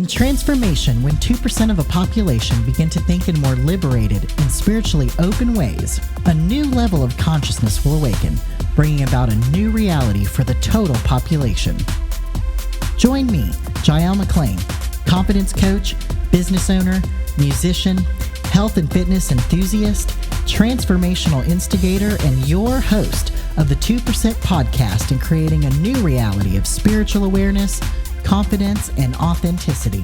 In transformation, when 2% of a population begin to think in more liberated and spiritually open ways, a new level of consciousness will awaken, bringing about a new reality for the total population. Join me, Jael McLean, confidence coach, business owner, musician, health and fitness enthusiast, transformational instigator, and your host of the 2% podcast in creating a new reality of spiritual awareness, confidence, and authenticity.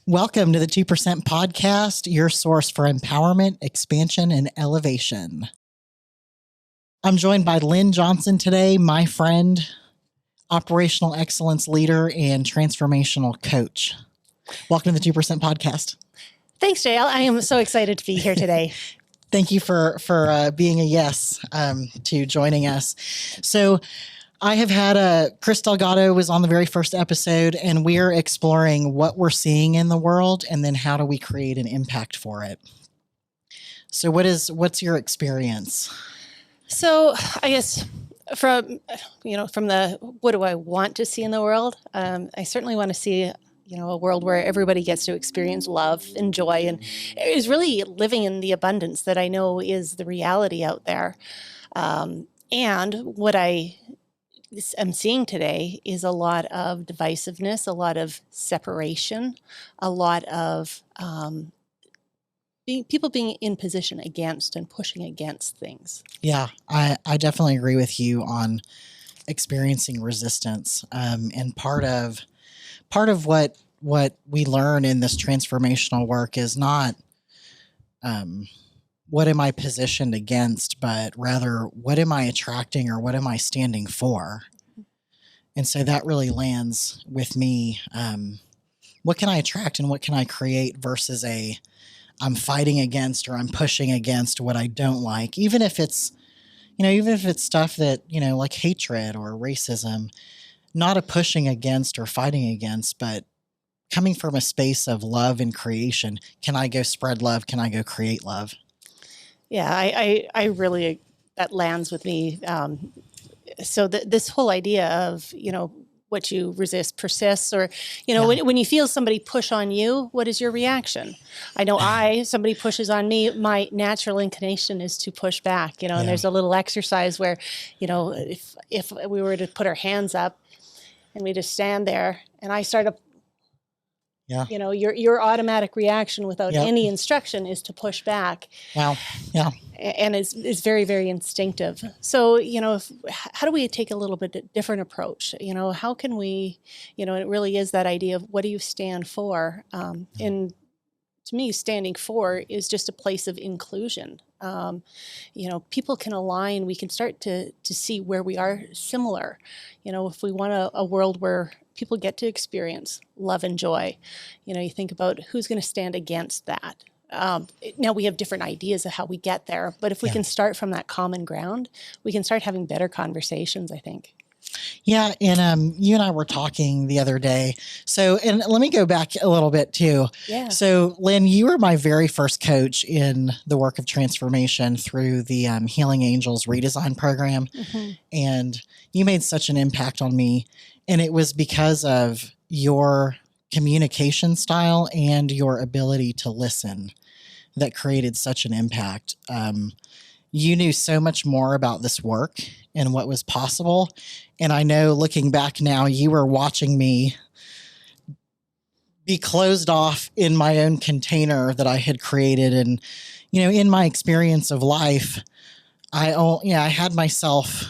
Welcome to the 2% podcast, your source for empowerment, expansion, and elevation. I'm joined by Lynne Johnson today, my friend, operational excellence leader, and transformational coach. Welcome to the 2% podcast. Thanks, Jael. I am so excited to be here today. Thank you for being a yes to joining us. So I have had Chris Delgado was on the very first episode, and we're exploring what we're seeing in the world and then how do we create an impact for it. So what's your experience? So I guess from the what do I want to see in the world? I certainly want to see a world where everybody gets to experience love and joy and is really living in the abundance that I know is the reality out there. And what I am seeing today is a lot of divisiveness, a lot of separation, a lot of people being in position against and pushing against things. Yeah, I definitely agree with you on experiencing resistance. And part of what we learn in this transformational work is not what am I positioned against, but rather what am I attracting or what am I standing for? And so that really lands with me. What can I attract and what can I create versus I'm fighting against or I'm pushing against what I don't like, even if it's stuff that, like hatred or racism, not a pushing against or fighting against, but coming from a space of love and creation. Can I go spread love? Can I go create love? Yeah, I really, that lands with me. So this whole idea of, what you resist persists, or, when you feel somebody push on you, what is your reaction? I know somebody pushes on me, my natural inclination is to push back, and there's a little exercise where, if we were to put our hands up and we just stand there and I start to, your automatic reaction without any instruction is to push back. Wow. Yeah. And is very, very instinctive. So, how do we take a little bit different approach? How can we, it really is that idea of what do you stand for? And to me, standing for is just a place of inclusion. People can align. We can start to see where we are similar. If we want a world where people get to experience love and joy, you think about who's going to stand against that. Now we have different ideas of how we get there, but if we can start from that common ground, we can start having better conversations, I think. Yeah. And you and I were talking the other day. So, and let me go back a little bit too. Yeah. So Lynne, you were my very first coach in the work of transformation through the Healing Angels redesign program. Mm-hmm. And you made such an impact on me. And it was because of your communication style and your ability to listen that created such an impact. You knew so much more about this work and what was possible. And I know looking back now, you were watching me be closed off in my own container that I had created. And, in my experience of life, I had myself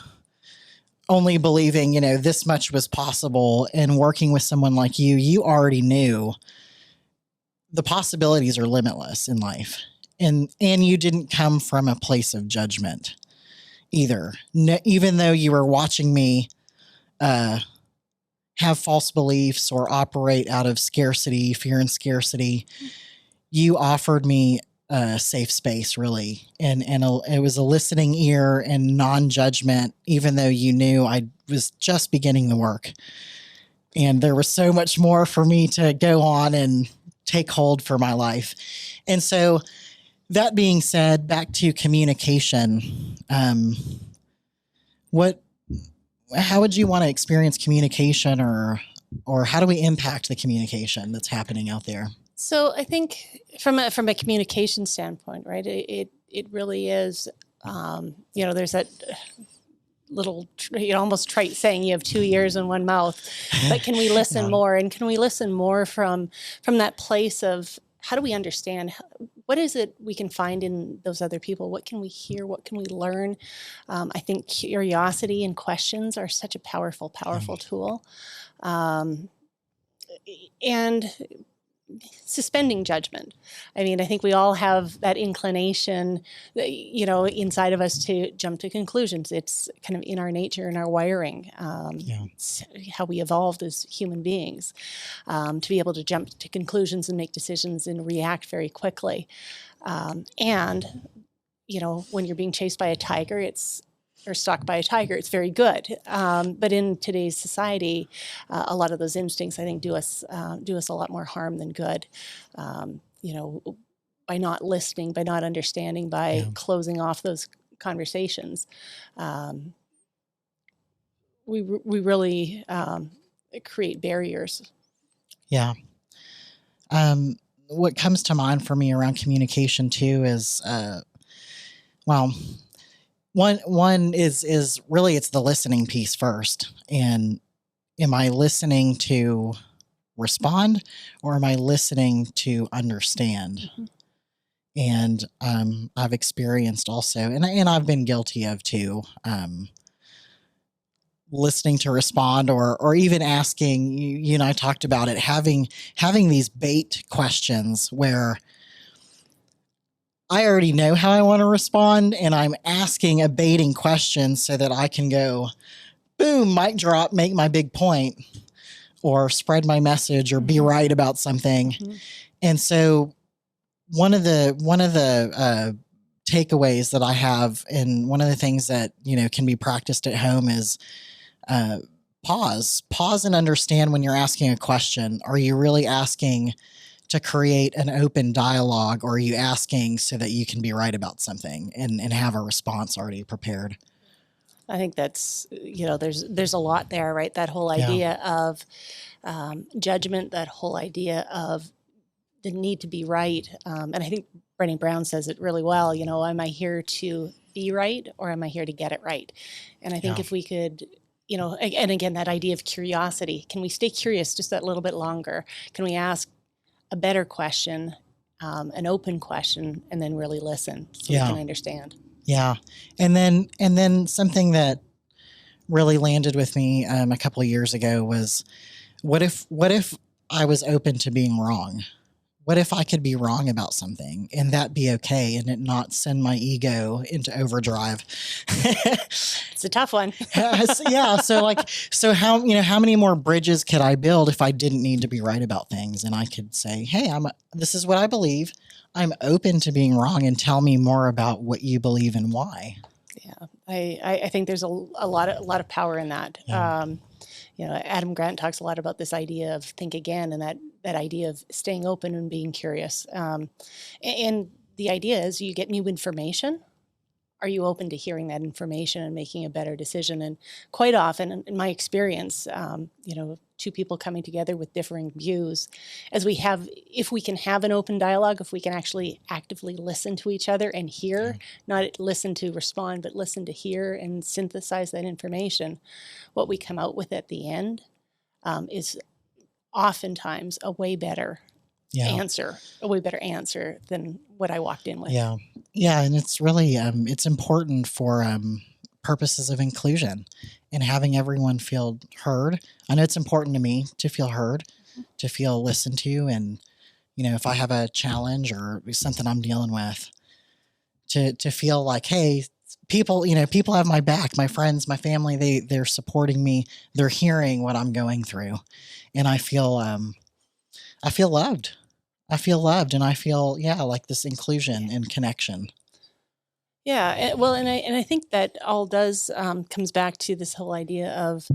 only believing, this much was possible. And working with someone like you already knew the possibilities are limitless in life. And you didn't come from a place of judgment either. Even though you were watching me have false beliefs or operate out of scarcity, fear and scarcity, you offered me a safe space, really. And it was a listening ear and non-judgment, even though you knew I was just beginning the work. And there was so much more for me to go on and take hold for my life. And so that being said, back to communication, what how would you want to experience communication, or how do we impact the communication that's happening out there? So I think from a communication standpoint, right? It really is. There's that little, almost trite saying, you have two ears and one mouth. But can we listen Yeah. more? And can we listen more from that place of how do we understand? What is it we can find in those other people? What can we hear? What can we learn? I think curiosity and questions are such a powerful tool. And suspending judgment. I mean, I think we all have that inclination, inside of us to jump to conclusions. It's kind of in our nature and our wiring. It's how we evolved as human beings, to be able to jump to conclusions and make decisions and react very quickly. And when you're being chased by a tiger, or stalked by a tiger, it's very good. But in today's society, a lot of those instincts, I think, do us a lot more harm than good. By not listening, by not understanding, by closing off those conversations, we really create barriers. Yeah. What comes to mind for me around communication too is, one is really, it's the listening piece first. And am I listening to respond, or am I listening to understand? Mm-hmm. And I've experienced also, and I've been guilty of too, listening to respond, or even asking, you and I talked about it, having these bait questions where I already know how I want to respond, and I'm asking a baiting question so that I can go, boom, mic drop, make my big point, or spread my message, or be right about something. Mm-hmm. And so one of the takeaways that I have, and one of the things that, can be practiced at home, is pause and understand when you're asking a question. Are you really asking to create an open dialogue, or are you asking so that you can be right about something and have a response already prepared? I think that's, there's a lot there, right? That whole idea of judgment, that whole idea of the need to be right. And I think Brené Brown says it really well, am I here to be right, or am I here to get it right? And I think if we could, and again, that idea of curiosity, can we stay curious just that little bit longer? Can we ask a better question, an open question, and then really listen so we can understand? Yeah. And then something that really landed with me a couple of years ago was, what if I was open to being wrong? What if I could be wrong about something and that be okay, and it not send my ego into overdrive? It's a tough one. So how many more bridges could I build if I didn't need to be right about things, and I could say, hey, this is what I believe. I'm open to being wrong, and tell me more about what you believe and why. Yeah. I think there's a lot of power in that. Yeah. Adam Grant talks a lot about this idea of think again, and that idea of staying open and being curious. And the idea is, you get new information. Are you open to hearing that information and making a better decision? And quite often, in my experience, two people coming together with differing views, if we can have an open dialogue, if we can actually actively listen to each other and hear, not listen to respond, but listen to hear and synthesize that information, what we come out with at the end is oftentimes a way better answer than what I walked in with. Yeah, and it's really it's important for purposes of inclusion and having everyone feel heard. I know it's important to me to feel heard, to feel listened to, and if I have a challenge or something I'm dealing with, to feel like, hey, people have my back, my friends, my family, they're supporting me, they're hearing what I'm going through, and I feel loved. I feel loved, and I feel like this inclusion and connection. Yeah, well, and I think that all does comes back to this whole idea of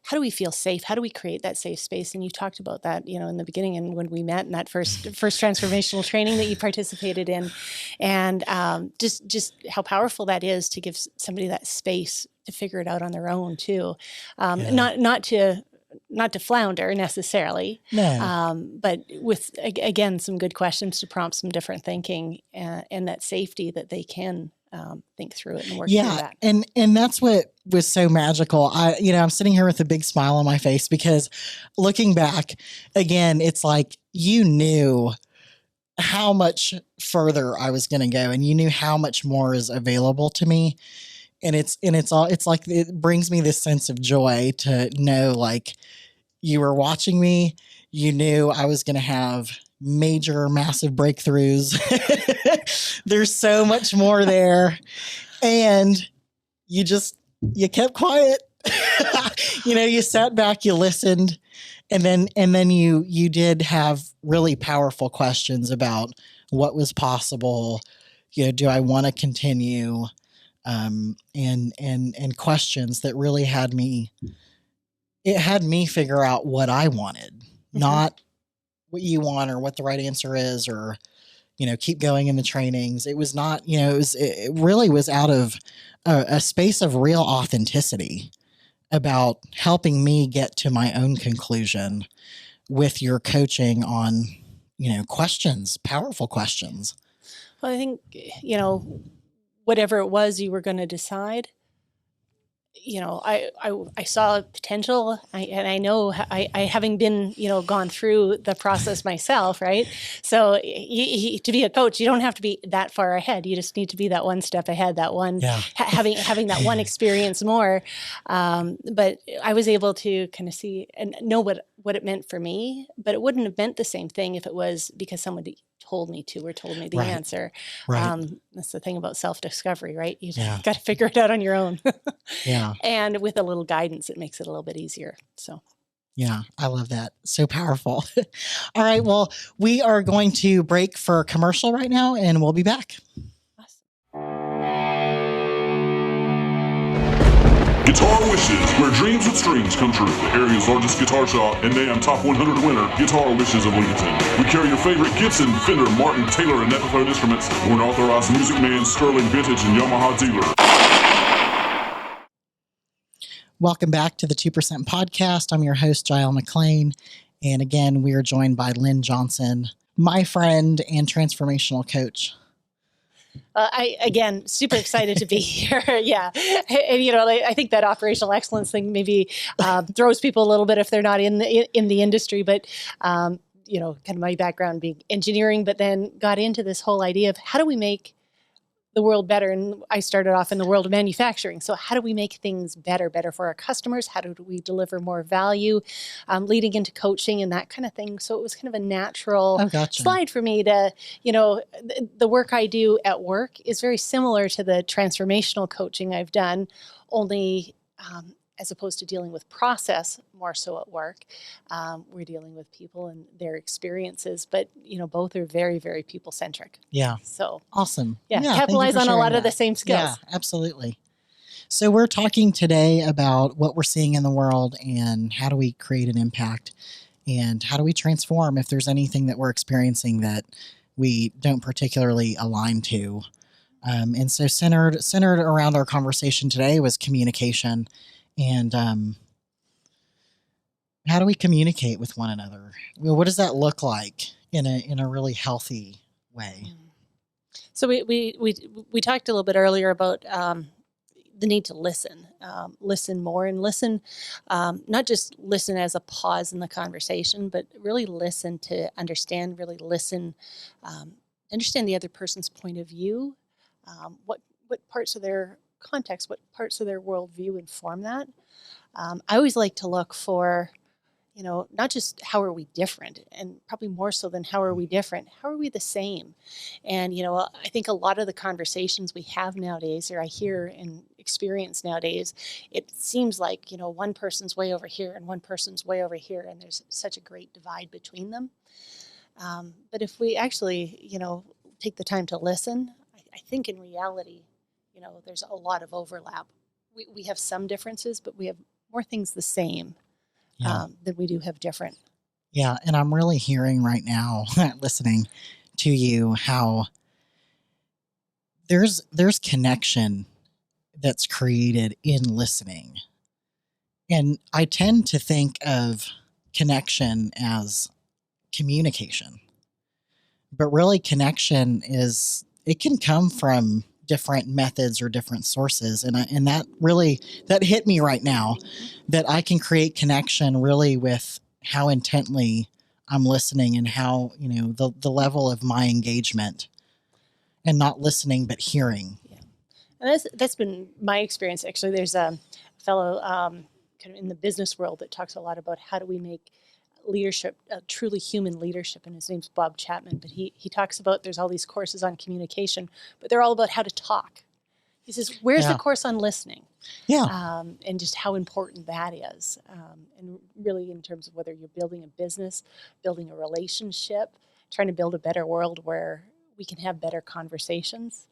how do we feel safe? How do we create that safe space? And you talked about that, in the beginning and when we met in that first transformational training that you participated in, and just how powerful that is to give somebody that space to figure it out on their own too, not to flounder necessarily, but with again some good questions to prompt some different thinking and that safety that they can think through it and work through that. And that's what was so magical. I'm sitting here with a big smile on my face because looking back again, it's like you knew how much further I was going to go, and you knew how much more is available to me. And it's like it brings me this sense of joy to know, like, you were watching me. You knew I was going to have major, massive breakthroughs. There's so much more there. And you kept quiet. You sat back, you listened, and then you did have really powerful questions about what was possible. Do I want to continue? And questions that really had me figure out what I wanted, not what you want or what the right answer is, or, keep going in the trainings. It was not, it really was out of a space of real authenticity about helping me get to my own conclusion with your coaching on, questions, powerful questions. Well, I think, whatever it was you were going to decide, I saw potential, and I know I having been, gone through the process myself, right? So to be a coach, you don't have to be that far ahead. You just need to be that one step ahead, that one, having that one experience more. But I was able to kind of see and know what it meant for me, but it wouldn't have meant the same thing if it was because somebody told me to or told me the answer. Right. That's the thing about self-discovery, right? You got to figure it out on your own. And with a little guidance, it makes it a little bit easier. So. Yeah, I love that. So powerful. All right. Well, we are going to break for a commercial right now, and we'll be back. Guitar Wishes, where dreams with strings come true. The area's largest guitar shop and NAMM Top 100 winner, Guitar Wishes of Lincoln. We carry your favorite Gibson, Fender, Martin, Taylor, and Epiphone instruments. We're an authorized Music Man, Sterling Vintage, and Yamaha dealer. Welcome back to the 2% Podcast. I'm your host, Jael McLean. And again, we are joined by Lynne Johnson, my friend and transformational coach. Again, super excited to be here. Yeah. And, I think that operational excellence thing maybe throws people a little bit if they're not in the industry, but, kind of my background being engineering, but then got into this whole idea of how do we make the world better? And I started off in the world of manufacturing. So how do we make things better for our customers? How do we deliver more value, leading into coaching and that kind of thing? So it was kind of a natural slide for me to, the work I do at work is very similar to the transformational coaching I've done, only as opposed to dealing with process more so at work. We're dealing with people and their experiences, but both are very, very people centric. Yeah. So awesome. Yeah. Capitalize on a lot of the same skills. Yeah, absolutely. So we're talking today about what we're seeing in the world and how do we create an impact and how do we transform if there's anything that we're experiencing that we don't particularly align to. And so centered around our conversation today was communication. And how do we communicate with one another? Well, what does that look like in a really healthy way? So we talked a little bit earlier about the need to listen more and listen, not just listen as a pause in the conversation, but really listen to understand. Really listen, understand the other person's point of view. What parts of their context, what parts of their worldview inform that. I always like to look for, not just how are we different, and probably more so than how are we different, how are we the same? And, I think a lot of the conversations we have nowadays, or I hear and experience nowadays, it seems like, one person's way over here and one person's way over here, and there's such a great divide between them. But if we actually, take the time to listen, I think in reality, there's a lot of overlap. We have some differences, but we have more things the same than we do have different. Yeah. And I'm really hearing right now, listening to you, how there's connection that's created in listening. And I tend to think of connection as communication. But really, connection it can come from different methods or different sources. And that hit me right now, that I can create connection really with how intently I'm listening and how, the level of my engagement, and not listening, but hearing. Yeah. And that's been my experience. Actually, there's a fellow kind of in the business world that talks a lot about how do we make leadership, truly human leadership, and his name's Bob Chapman, but he talks about there's all these courses on communication, but they're all about how to talk. He says, where's the course on listening? Yeah. And just how important that is. And really in terms of whether you're building a business, building a relationship, trying to build a better world where we can have better conversations.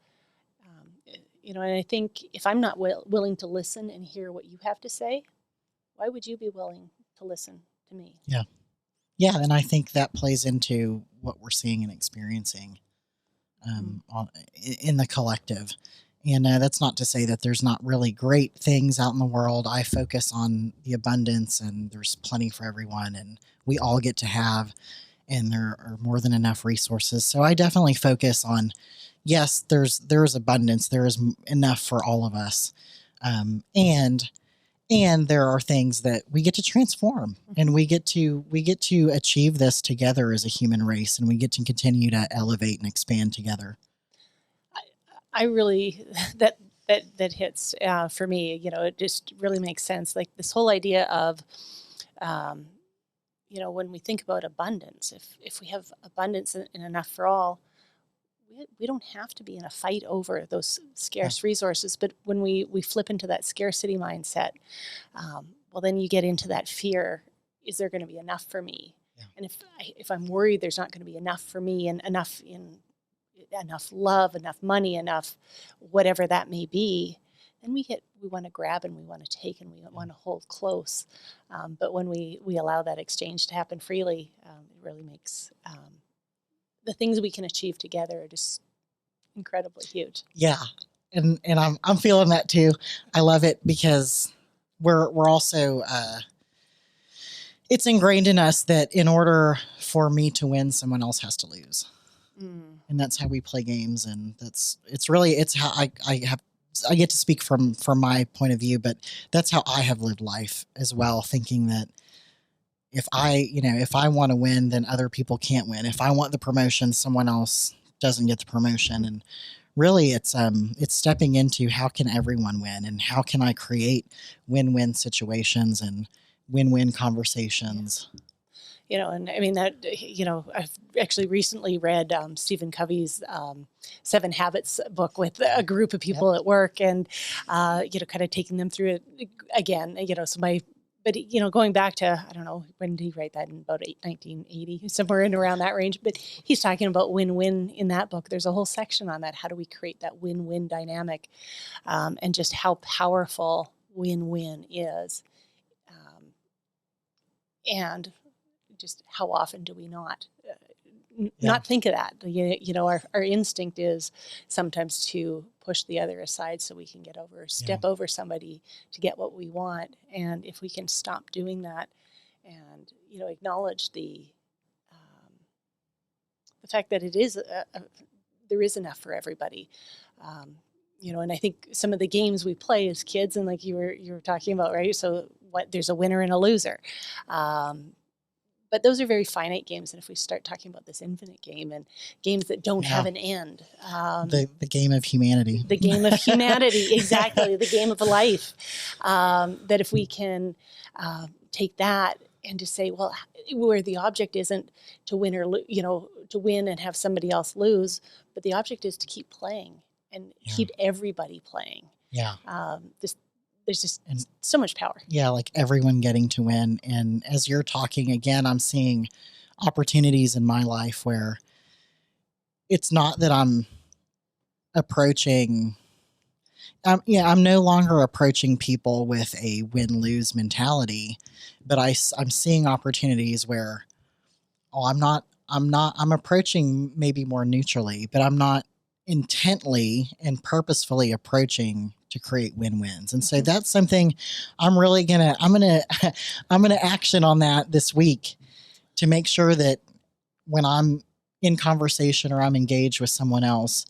And I think if I'm not willing to listen and hear what you have to say, why would you be willing to listen to me? Yeah. Yeah, and I think that plays into what we're seeing and experiencing in the collective. And that's not to say that there's not really great things out in the world. I focus on the abundance, and there's plenty for everyone, and we all get to have, and there are more than enough resources. So I definitely focus on, yes, there is abundance. There is enough for all of us. And there are things that we get to transform, and we get to achieve this together as a human race, and we get to continue to elevate and expand together. I really, that hits for me. It just really makes sense. Like this whole idea of, when we think about abundance, if we have abundance and enough for all, we don't have to be in a fight over those scarce resources. But when we flip into that scarcity mindset, well, then you get into that fear. Is there going to be enough for me? Yeah. And if I'm worried there's not going to be enough for me, and enough love, enough money, enough whatever that may be, then we want to grab, and we want to take, and we want to hold close. But when we allow that exchange to happen freely, it really makes the things we can achieve together are just incredibly huge. Yeah. And I'm feeling that too. I love it because we're also, it's ingrained in us that in order for me to win, someone else has to lose. And that's how we play games. And it's how I get to speak from my point of view, but that's how I have lived life as well, thinking that if I want to win, then other people can't win. If I want the promotion, someone else doesn't get the promotion. And really it's stepping into how can everyone win, and how can I create win-win situations and win-win conversations. And I mean that, I've actually recently read Stephen Covey's 7 Habits book with a group of people at work, and, kind of taking them through it again, but going back to, I don't know, when did he write that? In about 1980, somewhere in around that range. But he's talking about win-win in that book. There's a whole section on that. How do we create that win-win dynamic, and just how powerful win-win is, and just how often do we not think of that? Our instinct is sometimes to push the other aside so we can step over somebody to get what we want. And if we can stop doing that, and acknowledge the fact that it is there is enough for everybody. And I think some of the games we play as kids, and like you were talking about, right? So there's a winner and a loser. But those are very finite games. And if we start talking about this infinite game, and games that don't have an end. The game of humanity. The game of humanity, exactly. The game of life. That if we can take that and just say, well, where the object isn't to win to win and have somebody else lose, but the object is to keep playing and keep everybody playing. Yeah. There's just so much power. Yeah, like everyone getting to win. And as you're talking again, I'm seeing opportunities in my life where it's not that I'm approaching I'm no longer approaching people with a win-lose mentality, but I'm seeing opportunities where, oh, I'm approaching maybe more neutrally, but I'm not intently and purposefully approaching to create win-wins. And so that's something I'm gonna action on that this week to make sure that when I'm in conversation or I'm engaged with someone else,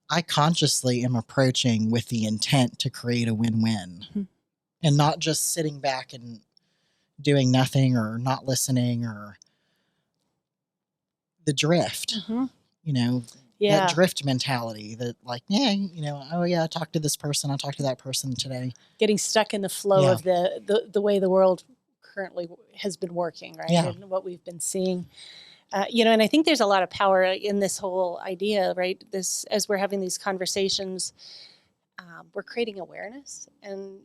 I consciously am approaching with the intent to create a win-win, Mhm. and not just sitting back and doing nothing or not listening, or the drift, Mhm. you know, Yeah. that drift mentality that, like, yeah, oh yeah, I talked to this person, I talked to that person today. Getting stuck in the flow Yeah. of the way the world currently has been working, right? Yeah. And what we've been seeing. And I think there's a lot of power in this whole idea, right? This, as we're having these conversations, we're creating awareness, and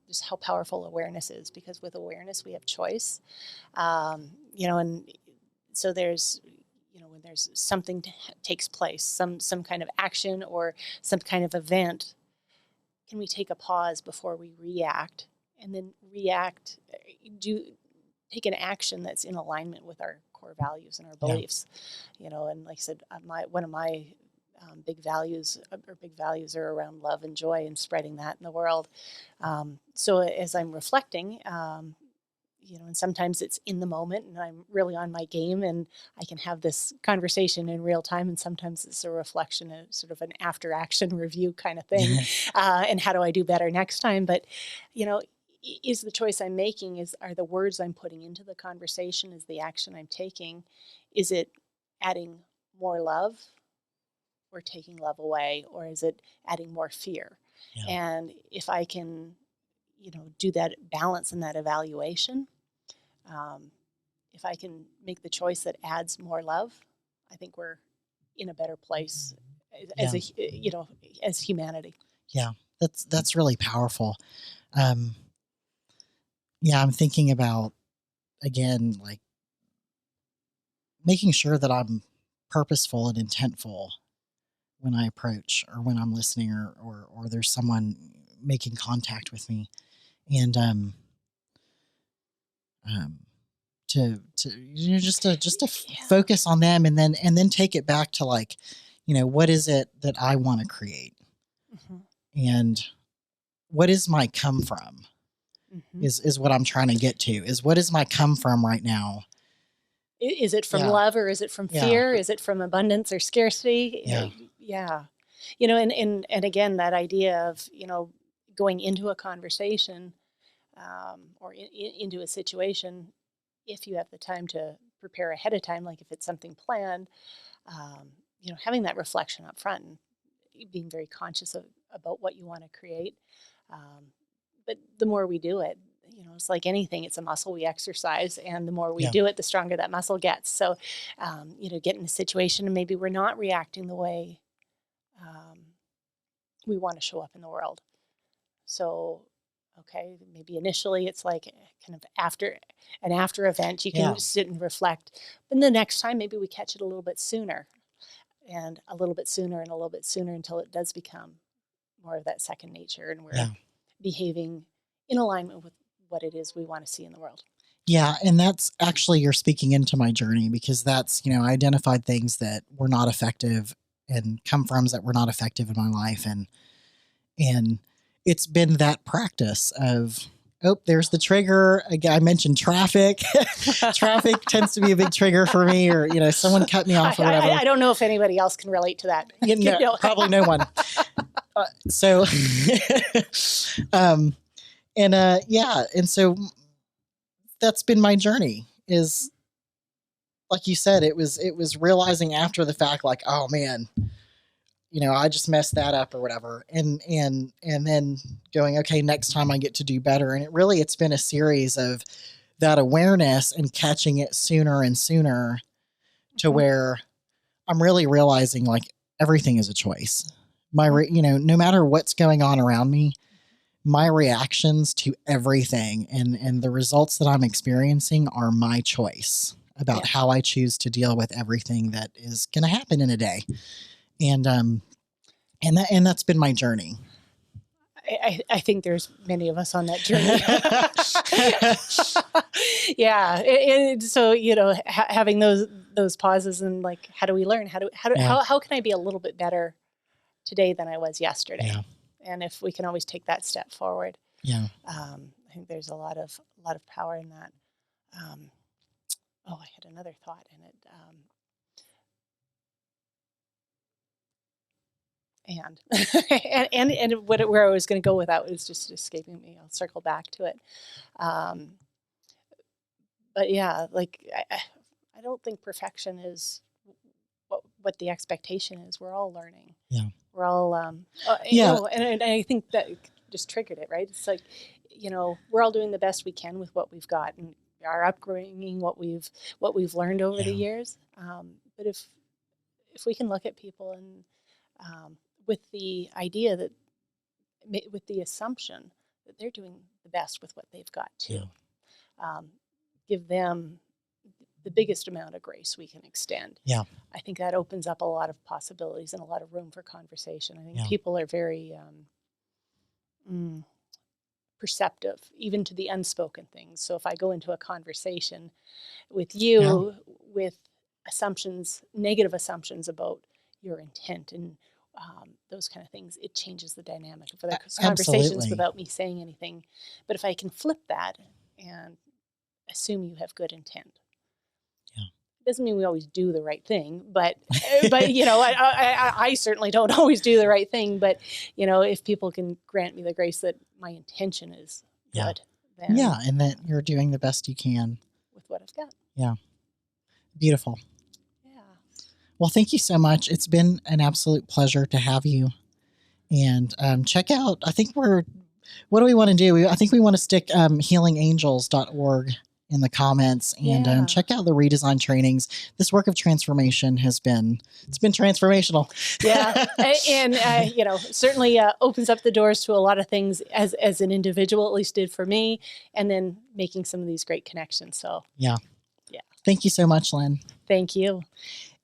just how powerful awareness is, because with awareness we have choice. And so there's, when there's something takes place, some kind of action or some kind of event, can we take a pause before we react, and then take an action that's in alignment with our core values and our beliefs? And like I said, one of my big values are around love and joy and spreading that in the world. So as I'm reflecting, and sometimes it's in the moment and I'm really on my game and I can have this conversation in real time, and sometimes it's a reflection, sort of an after action review kind of thing. And how do I do better next time? But is the choice I'm making, are the words I'm putting into the conversation, is the action I'm taking, is it adding more love or taking love away, or is it adding more fear? Yeah. And if I can, do that balance and that evaluation, if I can make the choice that adds more love, I think we're in a better place as humanity. Yeah, that's really powerful. Yeah, I'm thinking about, again, like, making sure that I'm purposeful and intentful when I approach, or when I'm listening, or there's someone making contact with me, and to just to focus on them, and then take it back to, like, what is it that I want to create, Mm-hmm. and what is my come from, Mm-hmm. is what I'm trying to get to, is what is my come from right now. Is it from Yeah. love, or is it from fear? Is it from abundance or scarcity? Yeah. Yeah. And again, that idea of, going into a conversation, or into a situation, if you have the time to prepare ahead of time, like if it's something planned, having that reflection up front and being very conscious about what you want to create. But the more we do it, it's like anything, it's a muscle we exercise, and the more we do it, the stronger that muscle gets. So, get in a situation and maybe we're not reacting the way we want to show up in the world. So, okay, maybe initially it's like kind of after event, you can sit and reflect. But the next time, maybe we catch it a little bit sooner, and a little bit sooner, and a little bit sooner, until it does become more of that second nature, and we're behaving in alignment with what it is we want to see in the world. Yeah, and that's actually, you're speaking into my journey, because that's, I identified things that were not effective, and come-froms that were not effective in my life, and it's been that practice of, oh, there's the trigger. Again, I mentioned traffic. Traffic tends to be a big trigger for me, or someone cut me off or whatever. I don't know if anybody else can relate to that. Probably no one. And so that's been my journey, is, like you said, it was realizing after the fact, like, oh man, I just messed that up or whatever. And then going, okay, next time I get to do better. And it's been a series of that awareness and catching it sooner and sooner, to where I'm really realizing, like, everything is a choice. No matter what's going on around me, my reactions to everything and the results that I'm experiencing are my choice about how I choose to deal with everything that is going to happen in a day. And that's been my journey. I think there's many of us on that journey. Yeah. So, having those pauses and like, how do we learn? How can I be a little bit better today than I was yesterday? Yeah. And if we can always take that step forward, Yeah. I think there's a lot of power in that. I had another thought in it. And where I was going to go with that was just escaping me. I'll circle back to it. But yeah, like I don't think perfection is what the expectation is. We're all learning. Yeah. We're all, and I think that just triggered it, right? It's like, we're all doing the best we can with what we've got, and our upbringing, what we've learned over the years. But if we can look at people and with the idea that, with the assumption that they're doing the best with what they've got too, give them the biggest amount of grace we can extend. Yeah. I think that opens up a lot of possibilities and a lot of room for conversation. I think people are very perceptive, even to the unspoken things. So if I go into a conversation with you with assumptions, negative assumptions about your intent and those kind of things, it changes the dynamic of the conversations without me saying anything. But if I can flip that and assume you have good intent, doesn't mean we always do the right thing, but I certainly don't always do the right thing. But if people can grant me the grace that my intention is good, then and that you're doing the best you can with what I've got. Yeah, beautiful. Yeah. Well, thank you so much. It's been an absolute pleasure to have you. And check out. I think what do we want to do? I think we want to stick healingangels.org in the comments and check out the redesign trainings. This work of transformation it's been transformational. Yeah. And certainly opens up the doors to a lot of things as an individual, at least did for me, and then making some of these great connections. So yeah. Thank you so much, Lynne. Thank you.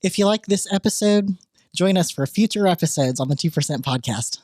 If you like this episode, join us for future episodes on the 2% podcast.